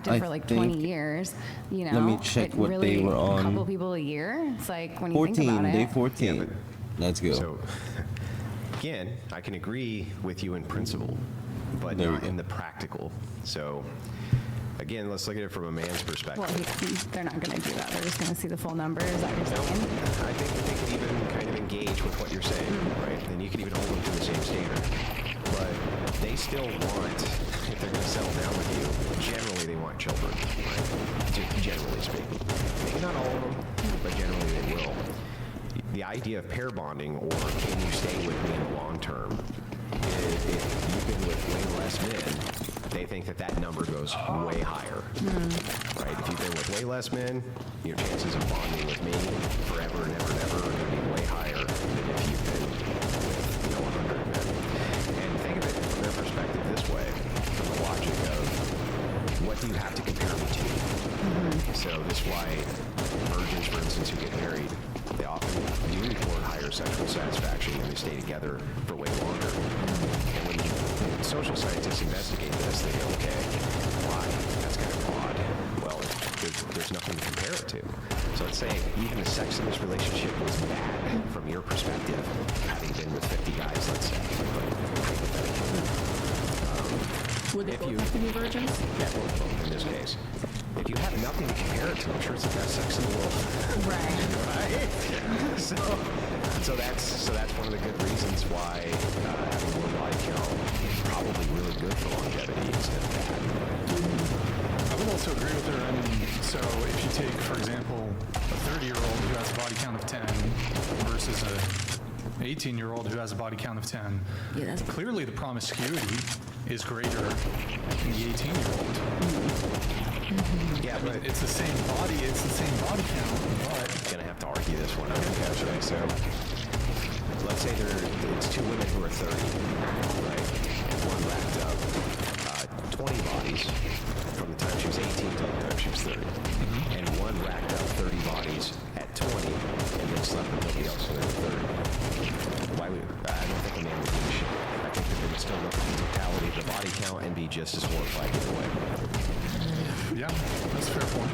active for like 20 years. You know, let me check what really, they were on. A couple people a year. It's like when you 14, think about day it. 14. Yeah, Let's go. So, again, I can agree with you in principle, but There we not go. in the practical. So, again, let's look at it from a man's perspective. Well, they're not going to do that. They're just going to see the full numbers. Is that what you're saying? I think that they could even kind of engage with what you're saying, right? And you could even hold them to the same standard. But they still want, if they're going to settle down with you, generally they want children, right? Just generally speaking. Maybe not all of them, but generally they will. The idea of pair bonding, or can you stay with me in the long term, if you've been with way less men, they think that that number goes way higher, right? If you've been with way less men, your chances of bonding with me forever and ever and ever are going to be way higher than if you've been with, 100 men. And think of it from their perspective this way, from the logic of, what do you have to compare me to? So this is why virgins, for instance, who get married, they often do report higher sexual satisfaction when they stay together for way longer. And when social scientists investigate this, they go, okay, why? That's kind of odd. Well, there's nothing to compare it to. So let's say even the sex in this relationship was bad from your perspective, having been with 50 guys, let's say. But hypothetically. Would they If both you- have to be virgins? Yeah, both in this case. If you have nothing to compare it to, I'm sure it's the best sex in the world. Right. Right? So that's one of the good reasons why having one body count is probably really good for longevity instead of bad. I would also agree with her. I mean, so if you take, for example, a 30-year-old who has a body count of 10 versus a 18-year-old who has a body count of 10, Yeah, that's clearly the promiscuity is greater in the 18-year-old. Yeah, but It's the same body count, but gonna have to argue this one. Okay, so let's say it's two women who are 30, right? One racked up 20 bodies from the time she was 18 till the time she was 30, and one racked up 30 bodies at 20 and then slept with nobody else when they were 30. Why would I don't think a man would give a shit. I think that they would still look at the totality of the body count and be just as horrified either way. yeah, that's a fair point.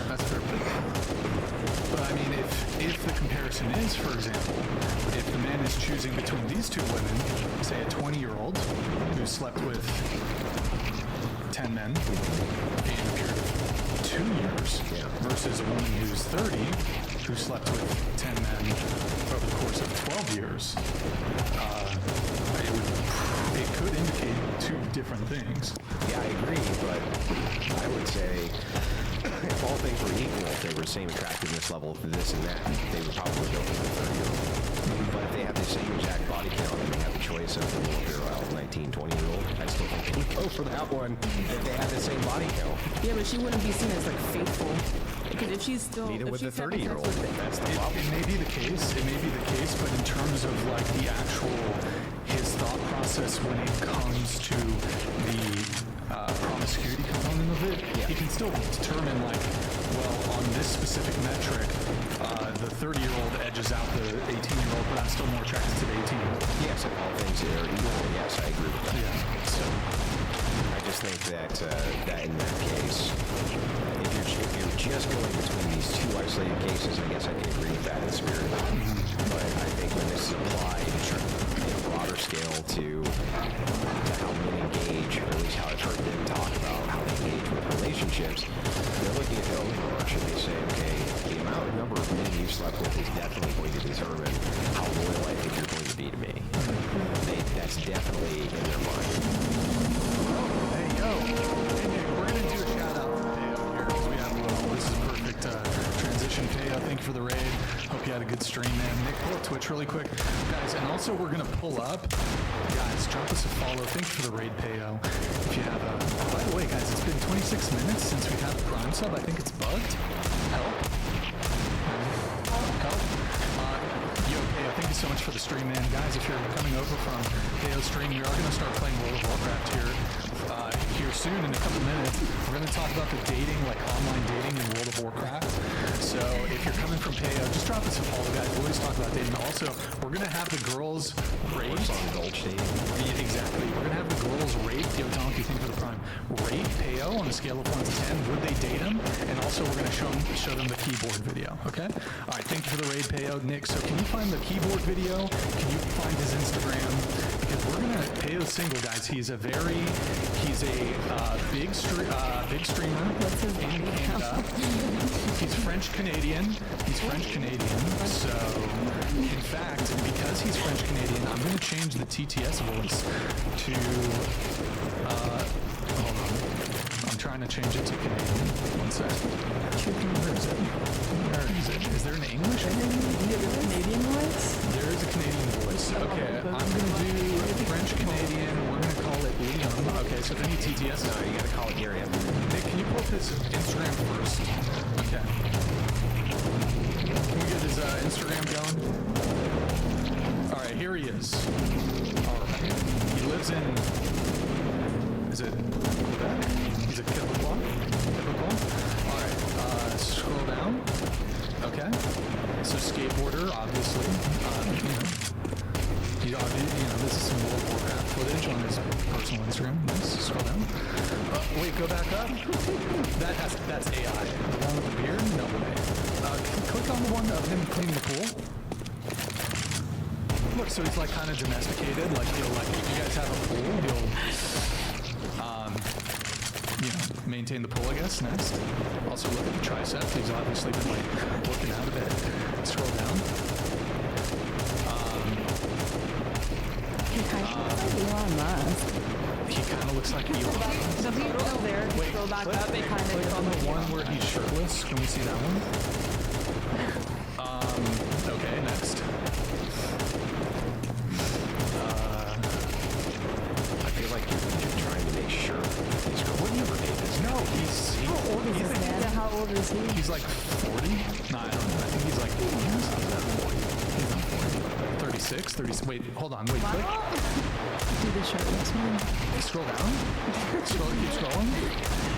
That's a fair point. But I mean, if the comparison is, for example, if the man is choosing between these two women, say a 20-year-old who slept with 10 men in a period of 2 years versus a woman who's 30 who slept with 10 men over the course of 12 years, it could indicate two different things. Yeah, I agree, but I would say if all things were equal, if they were the same attractiveness level for this and that, they would probably go for the 30-year-old. But if they have the same exact body count and they have the choice of the more virile 19, 20-year-old, I still think they would go for that one if they had the same body count. Yeah, but she wouldn't be seen as like faithful. Because if she's still Neither if with the she's having sex 30-year-old. with- That's the It problem. may be the case, but in terms of like the actual, his thought process when it comes to the promiscuity component of it, he can still determine like, well, on this specific metric, the 30-year-old edges out the 18-year-old, but I'm still more attracted to the 18-year-old. Yes, if all things are equal, yes, I agree with that. Yeah, so, I just think that in that case, if you're just going between these two isolated cases, I guess I can agree with that in spirit. But I think when this is applied in a broader scale to how men engage, or at least how I've heard them talk about how they engage with relationships, they're looking at the overarch and they say, okay, the number of men you slept with is definitely going to determine how loyal I think you're going to be to me. That's definitely in their mind. hey, yo, we're going to do a shout-out for Teo here, because we have, this is a perfect transition. Teo, thank you for the raid. Hope you had a good stream, man. Nick, pull up Twitch really quick. Guys, and also we're going to pull up. Guys, drop us a follow. Thank you for the raid, Teo. If you have a... by the way, guys, it's been 26 minutes since we've had the Prime sub. I think it's bugged. Help. Help. Yo, Teo, thank you so much for the stream, man. Guys, if you're coming over from Teo's stream, we are going to start playing World of Warcraft here soon, in a couple minutes, we're going to talk about the dating, like online dating in World of Warcraft. So if you're coming from Payo, just drop us a follow, guys. We'll always talk about dating. Also, we're going to have the girls rate. Yeah, exactly. We're going to have the girls rate. Yo, Donkey, thank you for the prime. Rate Payo on a scale of 1 to 10. Would they date him? And also, we're going to show them the keyboard video, okay? All right, thank you for the raid, Payo. Nick, so can you find the keyboard video? Can you find his Instagram? Because we're going to, Payo's single, guys. He's a big streamer in Canada. He's French-Canadian. So, in fact, because he's French-Canadian, I'm going to change the TTS voice to, hold on. I'm trying to change it to Canadian. One sec. Where is it? Is there an English? Canadian voice? There is a Canadian voice. Okay, I'm going to do French-Canadian. We're going to call it Liam. Okay, so if any TTS, No, you gotta call it Gary. Nick, can you pull up his Instagram first? Okay. Can we get his Instagram going? All right, here he is. All right. He lives in, is it Quebec? He's a Quebecois? All right, scroll down. Okay. So skateboarder, obviously. This is some World of Warcraft footage on his personal Instagram. Nice. Scroll down. Wait, go back up. That's AI. The one with the beard? No way. Click on the one of him cleaning the pool. Look, so he's like kind of domesticated. Like he'll like if you guys have a pool, he'll maintain the pool, I guess. Next. Also look at the tricep. He's obviously been like working out a bit. Scroll down. He kind of looks like Elon Musk. He kind of looks like Elon. The photo there, Wait, scroll back click- up, it kind of click on the one where he's shirtless. Can we see that one? Okay, next. I feel like you're trying to make sure he's whatever age is. No, How old is this man? How old is he? he's like 40? No, I don't know. I think he's like, he's not 40. 36, 30, wait, hold on, wait, click. Do the shirtless one. Scroll down. Keep scrolling.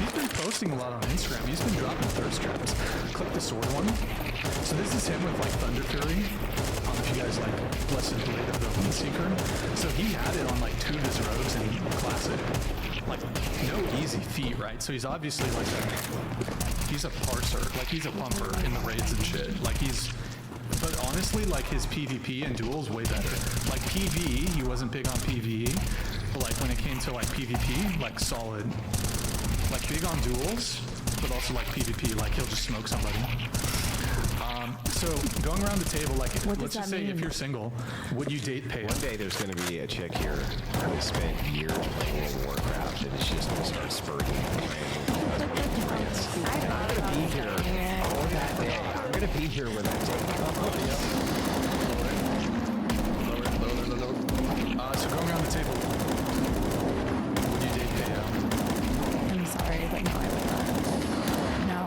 He's been posting a lot on Instagram. He's been dropping thirst traps. Click the sword one. So this is him with like Thunder Fury. If you guys like Blessed Blade of the Windseeker. So he had it on like 2 of his rogues in Classic. Like, no easy feat, right? So he's obviously like he's a parser. Like he's a pumper in the raids and shit. Like but honestly, like his PvP and duels way better. Like PvE, he wasn't big on PvE, but like when it came to like PvP, like solid. Like big on duels, but also like PvP, like he'll just smoke somebody. So going around the table, like let's just say if you're single, would you date Payo? One day there's going to be a chick here who has spent years playing World of Warcraft and it's just going to start spurting I thought about be here all that day. I'm going to be here when that day comes. So going around the table, would you date Payo? I'm sorry, but no, I would not. No.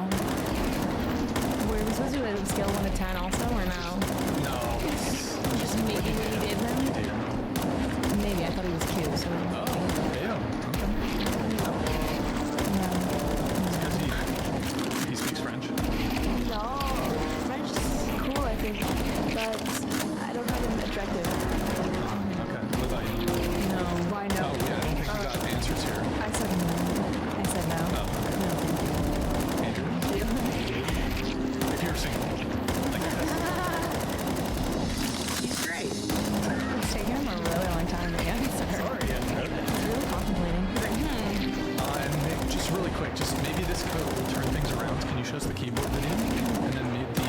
Were we supposed to do a scale 1 to 10 also, or no? No. Just maybe when you did them? Date him. Maybe. I thought he was cute, so. Oh, Payo. Okay. Because he speaks French. No, French is cool, I think, but I don't find him attractive. Okay. What about you? No. Why no? Oh, yeah, I don't think we got answers here. I said no. I said no. Oh, No, thank you. Andrew? If you're single, like He's great. It's taking him a really long time to answer. sorry, Andrew. I'm really contemplating. And Nick, just really quick, just maybe this code will turn things around. Can you show us the keyboard video? And then mute the...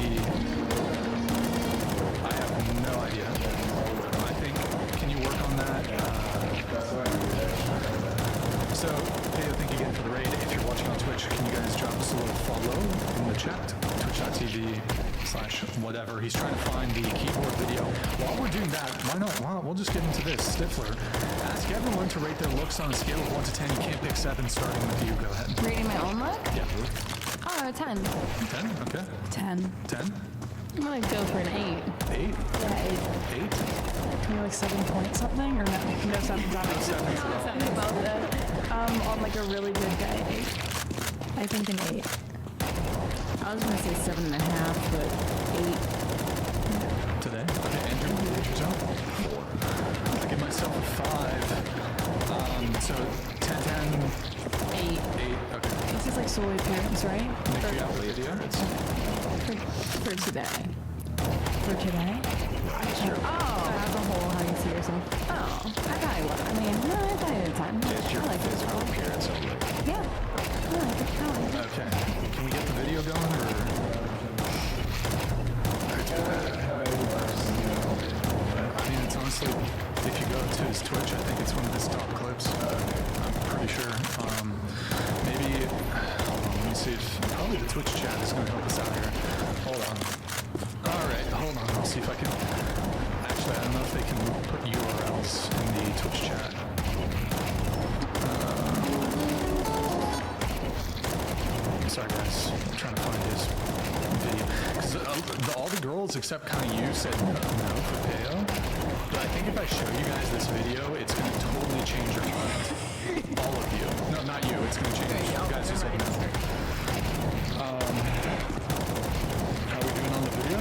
I have no idea. I think, can you work on that? So, Payo, thank you again for the raid. If you're watching on Twitch, can you guys drop us a little follow in the chat? Twitch.tv/whatever. He's trying to find the keyboard video. While we're doing that, why not? Well, we'll just get into this. Stifler. Ask everyone to rate their looks on a scale of 1 to 10. You can't pick 7, starting with you. Go ahead. Rating my own look? Yeah. Oh, 10. 10? Okay. 10. 10? I'm gonna go for an 8. 8? Yeah, 8? Maybe like 7 point something, or no? No, 7 something. Seven. Something about that. On like a really good day. I think an 8. I was gonna say 7.5, but 8. Today? Okay, Andrew, what did yourself? 4. I give myself a 5. So 10, 10, 8. 8. Okay. This is like solely appearance, right? Nick, do you have the idea? For today. For today? Oh. As a whole, how you see yourself. Oh. I probably would. I mean, no, I probably did 10. Just your I like physical it. appearance only. Yeah. I like it. I like it. Okay. Can we get the video going, or? I mean, it's honestly, if you go to his Twitch, I think it's one of his top clips. I'm pretty sure. Maybe, hold on, let me see if, probably the Twitch chat is going to help us out here. Hold on. All right, hold on, I'll see if I can, actually, I don't know if they can put URLs in the Twitch chat. Sorry guys, I'm trying to find his video. Because all the girls except kind of you said no for Peo. But I think if I show you guys this video, it's going to totally change your mind. All of you. No, not you. It's going to change you guys who said no. How are we doing on the video?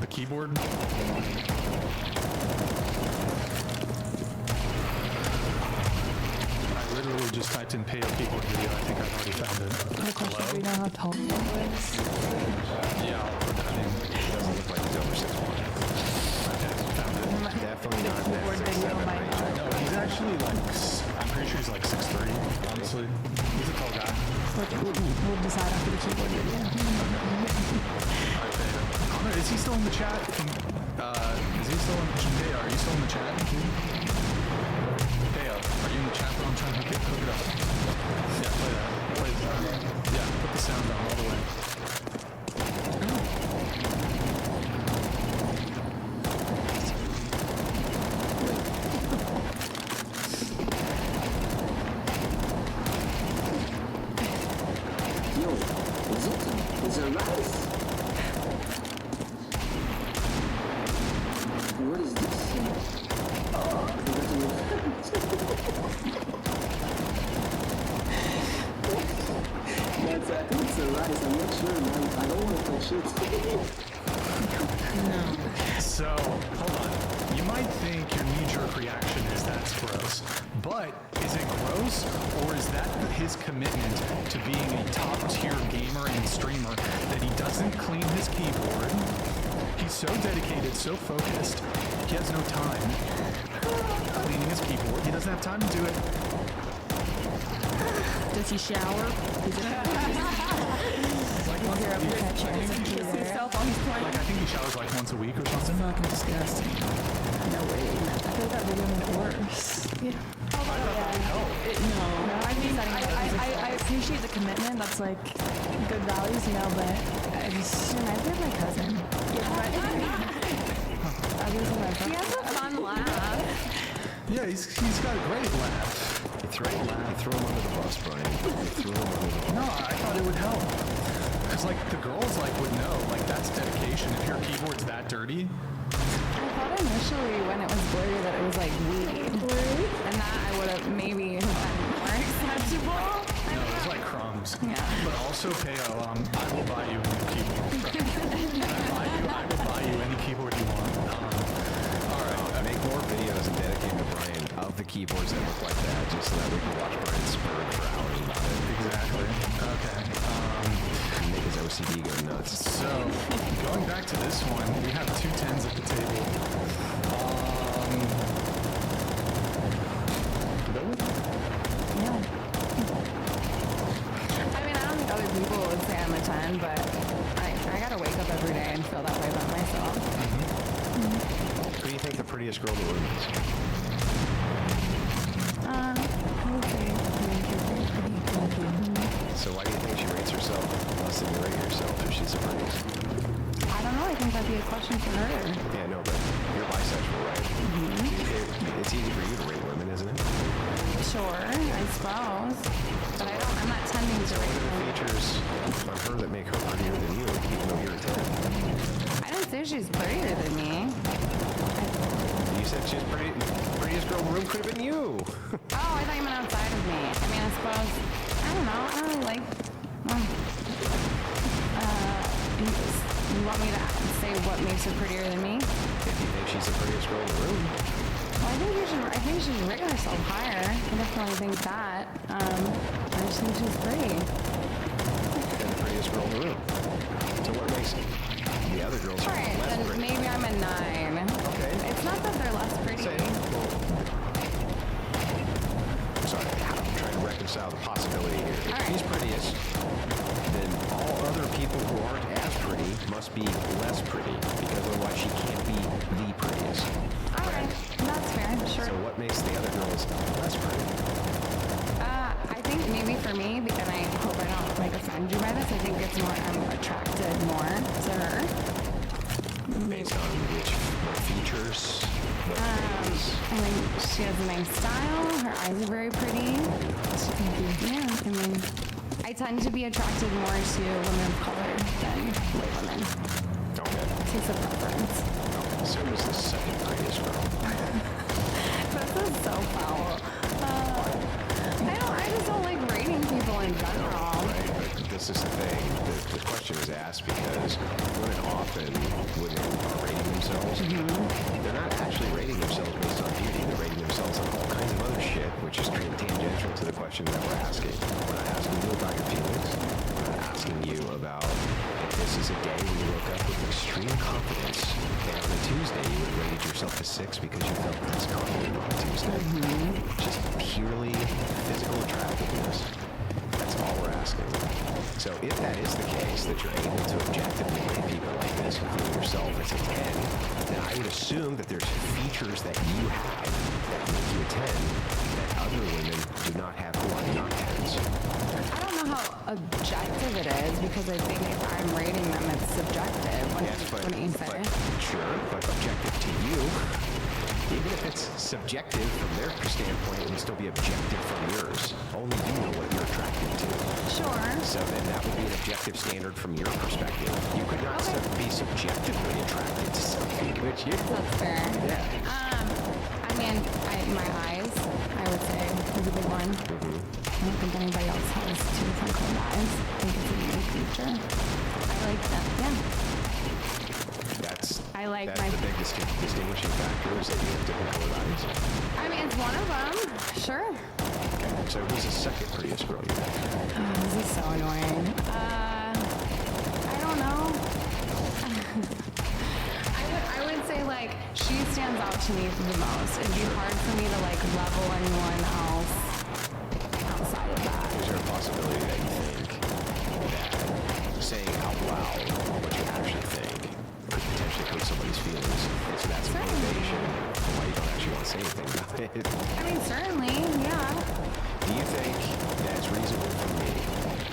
The keyboard? I literally just typed in Peo keyboard video. I think I've already found it. The question is, we know how tall he is. Yeah, I'll put that in. It doesn't look like he's over 6'1". Okay, found it. Definitely not in that keyboard 6'7" video, my range. God. No, he's actually like, I'm pretty sure he's like 6'3", honestly. He's a tall guy. We'll decide after the keyboard video. Alright, Peo. Connor, is he still in the chat? Is he still in, Peo, are you still in the chat? Peo, are you in the chat? But I'm trying to hook it up. Yeah, play that. Play that. Yeah, put the sound down all the way. Yo, is there rice? What is this? That's, I think it's a rice. I'm not sure, man. I don't want to touch it. So, hold on. You might think your knee-jerk reaction is that's gross, but is it gross, or is that his commitment to being a top-tier gamer and streamer that he doesn't clean his keyboard? He's so dedicated, so focused, he has no time cleaning his keyboard. He doesn't have time to do it. Does he shower? You're up to catch Himself while he's playing? Like, I think he showers like once a week or something. Fucking disgusting. No way. I feel like that video made it worse. I thought that would help. No, I mean, I appreciate the commitment. That's like good values, you know, but I just reminds me of my cousin. He has a fun laugh. Yeah, he's got a great laugh. You throw him under the bus, Brian. You threw him under the bus. No, I thought it would help. Because, like, the girls, like, would know. Like, that's dedication. If your keyboard's that dirty. I thought initially when it was blurry that it was like weed. Blurry? And that I would have maybe been more acceptable. No, it was like crumbs. Yeah. But also, Peo, I will buy you a new keyboard. I will buy you any keyboard you want. Alright, make more videos and dedicate to Brian of the keyboards that look like that, just so that we can watch Brian spur for hours about it. Exactly. Okay. Make his OCD go nuts. So, going back to this one, we have two 10s at the table. Yeah. I mean, I don't think other people would say I'm a 10, but I gotta wake up every day and feel that way about myself. Who do you think the prettiest girl in the room is? Okay. So why do you think she rates herself less than you rate yourself if she's the prettiest? I don't know. I think that'd be a question for her. Yeah, no, but you're bisexual, right? It's easy for you to rate women, isn't it? Sure, I suppose. But I'm not tending to What rate are the her. features on her that make her prettier than you, even though you're a 10? I didn't say she's prettier than me. You said she's prettiest girl in the room could have been you. Oh, I thought you meant outside of me. I mean, I suppose, I don't know. I don't really like. You want me to say what makes her prettier than me? If you think she's the prettiest girl in the room. Well, I think she should rate herself higher. I definitely think that. I just think she's pretty. And the prettiest girl in the room. So what makes the other girls All right, less then pretty? maybe I'm a 9. Okay. It's not that they're less pretty. Say it. Sorry, I'm trying to reconcile the possibility here. If All right. she's prettiest, then all other people who aren't as pretty must be less pretty, because otherwise she can't be the prettiest. All right, that's fair. Sure. So what makes the other girls less pretty? I think maybe for me, and I hope I don't like offend you by this, I think it's more I'm attracted more to her. Based on what features? What things? I think she has a nice style. Her eyes are very pretty. Yeah, I mean, I tend to be attracted more to women of color than white women. Okay. It's a preference. So who's the second prettiest girl? This is so foul. I just don't like rating people in general. Right, but this is the thing. The question is asked because women are rating themselves. They're not actually rating themselves based on beauty. They're rating themselves on all kinds of other shit, which is tangential to the question that we're asking. We're not asking you about your feelings. We're not asking you about if this is a day when you woke up with extreme confidence, and on a Tuesday you would have rated yourself a 6 because you felt less confident on a Tuesday. Just purely physical attractiveness. That's all we're asking. So if that is the case, that you're able to objectively rate people like this, including yourself, as a 10, then I would assume that there's features that you have that make you a 10 that other women do not have who are not 10s. I don't know how objective it is because I think if I'm rating them, it's subjective. Wouldn't you say? Sure, but objective to you, even if it's subjective from their standpoint, it would still be objective from yours. Only you know what you're attracted to. Sure. So then that would be an objective standard from your perspective. You could not be subjectively attracted to something, which you... That's fair. Yeah. I mean, my eyes, I would say, is a big one. I don't think anybody else has two different colored eyes. I think it's a unique feature. I like that. Yeah. That's the big distinguishing factor is that you have different colored eyes. I mean, it's one of them. Sure. Okay. So who's the second prettiest girl you have? This is so annoying. I don't know. I would say, like, she stands out to me the most. It'd be hard for me to, like, level anyone else outside of that. Is there a possibility that you think that saying out loud what you actually think could potentially hurt somebody's feelings? And so that's a motivation for why you don't actually want to say anything about it. I mean, certainly, yeah. Do you think that it's reasonable for me,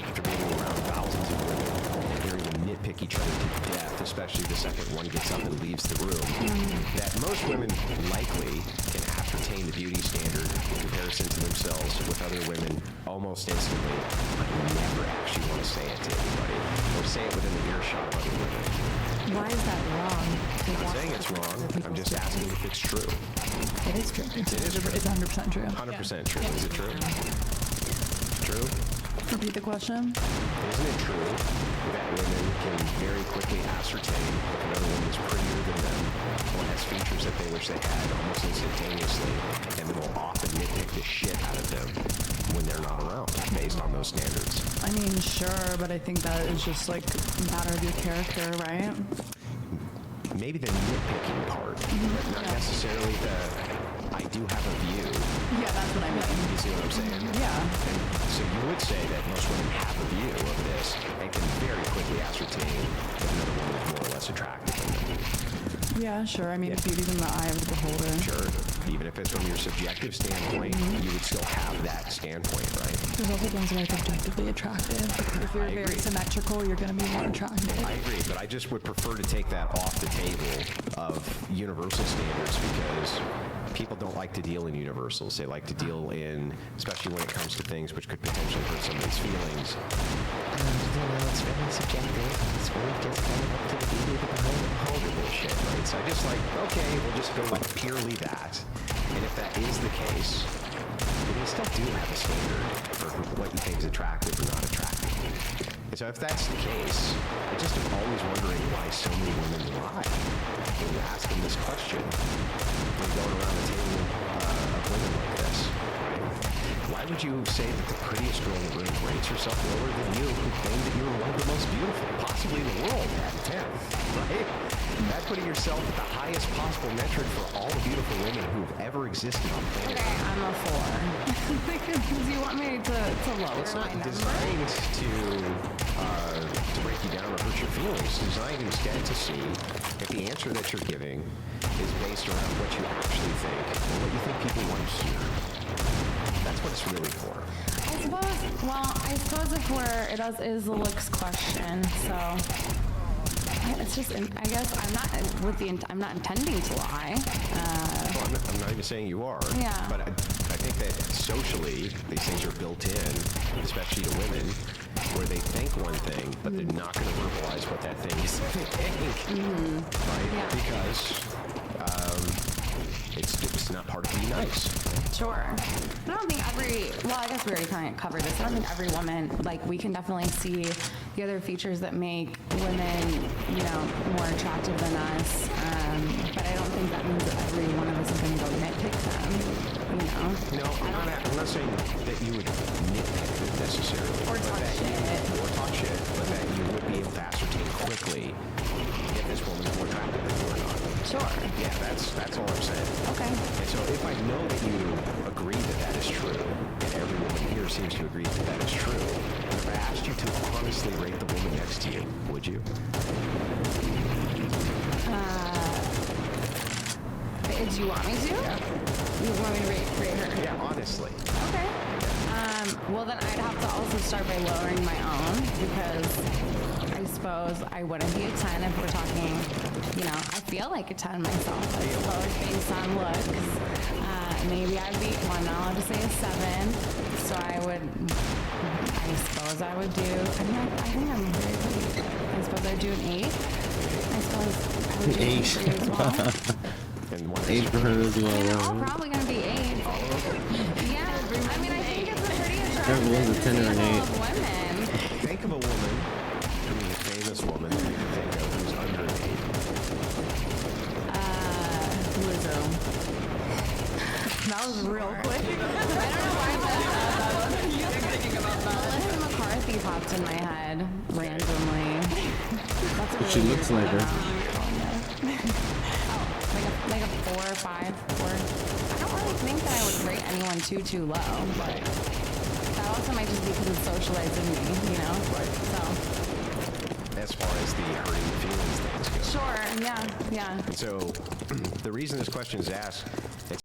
after being around thousands of women and hearing them nitpick each other to death, especially the second one gets up and leaves the room, that most women likely can ascertain the beauty standard in comparison to themselves with other women almost instantly, but never actually want to say it to anybody or say it within the earshot of other women? Why is that wrong? I'm not saying it's wrong. I'm just asking if it's true. It is true. It's 100% true. 100% true. Is it true? True? Repeat the question. Isn't it true that women can very quickly ascertain if another woman is prettier than them or has features that they wish they had almost instantaneously, and they will often nitpick the shit out of them when they're not around based on those standards? I mean, sure, but I think that is just like a matter of your character, right? Maybe the nitpicking part, but not necessarily the I do have a view. Yeah, that's what I mean. You see what I'm saying? Yeah. And so you would say that most women have a view of this and can very quickly ascertain if another woman is more or less attractive than them. Yeah, sure. I mean, beauty's in the eye of the beholder. Sure. Even if it's from your subjective standpoint, you would still have that standpoint, right? There's also things that are objectively attractive. If you're very symmetrical, you're going to be more attractive. I agree, but I just would prefer to take that off the table of universal standards because people don't like to deal in universals. They like to deal in, especially when it comes to things which could potentially hurt somebody's feelings. It's very subjective. It's really just kind of up to the beauty of the beholder bullshit, right? So I just like, okay, we'll just go with purely that. And if that is the case, then you still do have a standard for what you think is attractive or not attractive. And so if that's the case, I just am always wondering why so many women lie when you ask them this question. When you're going around the table of women like this, right? Why would you say that the prettiest girl in the room rates herself lower than you, who claim that you're one of the most beautiful, possibly in the world, at 10, right? That's putting yourself at the highest possible metric for all the beautiful women who've ever existed on planet Okay, Earth. I'm a 4. Do you want me to lower It's my not number? designed to break you down or hurt your feelings. It's designed instead to see if the answer that you're giving is based around what you actually think or what you think people want to hear. That's what it's really for. I suppose if it is a looks question, so it's just, I guess I'm not intending to lie. Well, I'm not even saying you are. Yeah. But I think that socially, these things are built in, especially to women, where they think one thing, but they're not going to verbalize what that thing is thinking. Right? Yeah. Because it's not part of being nice. Sure. I don't think I guess we already kind of covered this. I don't think every woman, like, we can definitely see the other features that make women, more attractive than us. But I don't think that means that every one of us is going to go nitpick them, No, I'm not saying that you would nitpick it necessarily. Or talk shit. Or talk shit, but that you would be able to ascertain quickly if this woman's more attractive than you or not. Sure. Yeah, that's all I'm saying. Okay. And so if I know that you agree that that is true, and every woman here seems to agree that that is true, and if I asked you to honestly rate the woman next to you, would you? Do you want me to? Yeah. You want me to rate her? Yeah, honestly. Okay. Well, then I'd have to also start by lowering my own, because I suppose I wouldn't be a 10 if we're talking, I feel like a 10 myself, I suppose, based on looks. Maybe I'd be, well, I'm not allowed to say a 7, so I suppose I would do, I think I'm very pretty. I suppose I'd do an 8. I suppose I would do an 8 for you as well. And one 8 for her as well. I'm probably going to be 8. Yeah, I mean, I think it's a pretty attractive Everyone's a 10 or an 8. of women. Think of a woman, a famous woman that you can think of who's under an 8. Lizzo. That was real quick. I don't know why Melissa McCarthy popped in my head randomly. That's a But she looks like her. Like a 4 or 5. 4. I don't really think that I would rate anyone too low, but that also might just be because it's socialized in me, Right. So. As far as the hurting the feelings things go. Sure. Yeah. So the reason this question is asked, it's